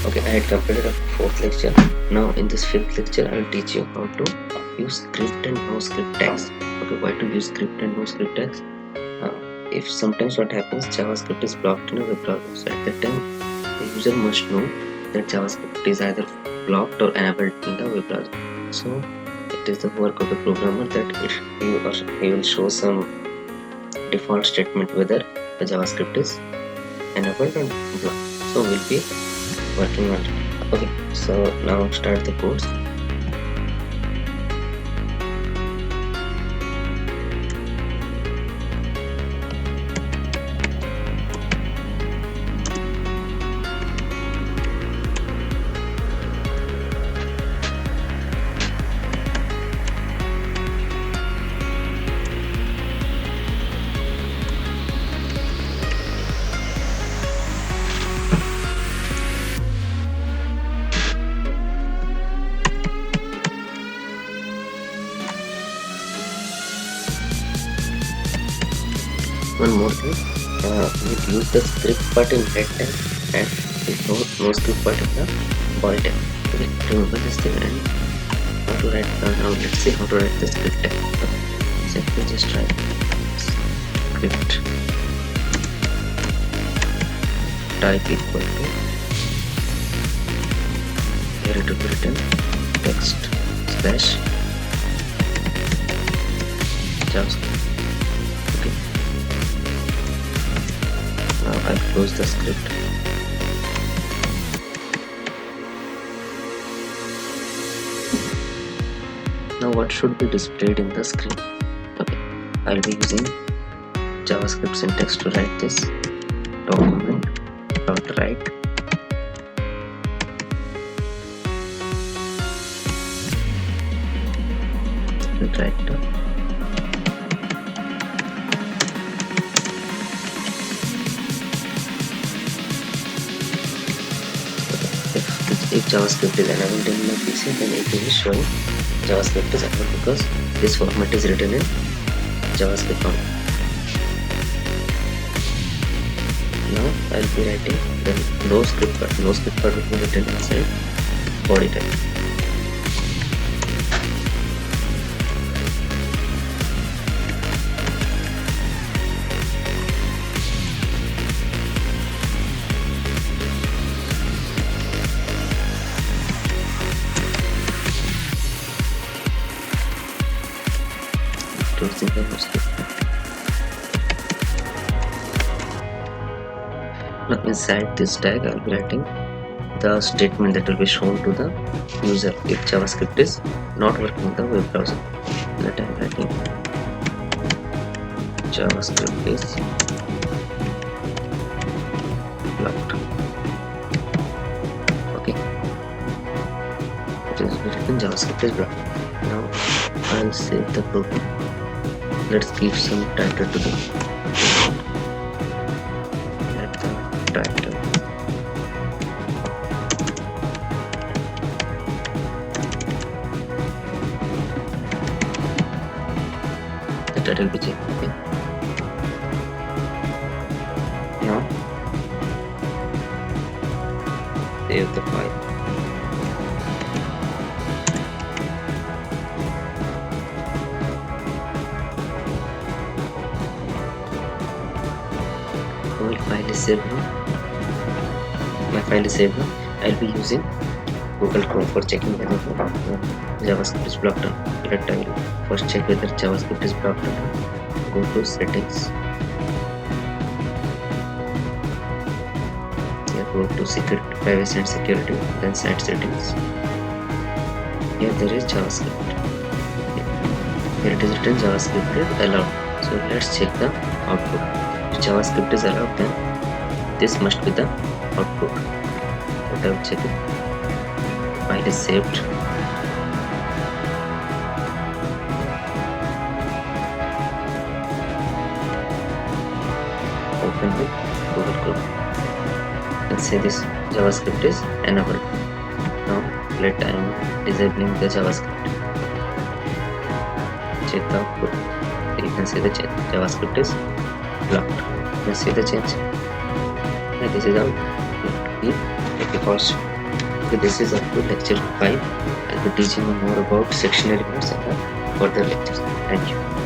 Okay, I had completed a fourth lecture. Now in this fifth lecture, I will teach you how to use script and no script tags. Okay, why to use script and no script tags? Uh, if sometimes what happens, JavaScript is blocked in a web browser. So at that time, the user must know that JavaScript is either blocked or enabled in the web browser. So it is the work of the programmer that he will show some default statement whether the JavaScript is enabled or blocked. So we'll be working on it. Okay, so now start the course. One more thing, we use the script part in red tag and no script part in the ball tag. Okay, remember this thing and how to write. Now let's see how to write the script tag. Simply just write script type equal to, here it will be written text slash JavaScript. Okay, now I'll close the script. Now what should be displayed in the screen? Okay, I'll be using JavaScript syntax to write this document dot write writer. If JavaScript is enabled in my PC, then it will be showing JavaScript is enabled because this format is written in JavaScript only. Now I'll be writing the no script part. No script part will be written inside body type. Closing the no script. Now inside this tag I'll be writing the statement that will be shown to the user if JavaScript is not working in the web browser. That I'm writing JavaScript is blocked. Okay, it is written JavaScript is blocked. Now I'll save the program. Let's give some title to the title. The title will be changed. Okay. Now save the file. My file is saved now. My file is saved now. I'll be using Google Chrome for checking whether JavaScript is blocked or not. Let I will first check whether JavaScript is blocked or not. Go to settings. Here go to secret, privacy and security, then site settings. Here there is JavaScript. Here it is written JavaScript is allowed. So let's check the output. If JavaScript is allowed, then this must be the output. Let I will check it. File is saved. Open with Google Chrome. Let's say this JavaScript is enabled. Now let I am disabling the JavaScript. Check the output. You can see the change. JavaScript is blocked. You can see the change. And this is how it defaults Okay, this is up to lecture 5. I'll be teaching you more about section elements in the further lectures. Thank you.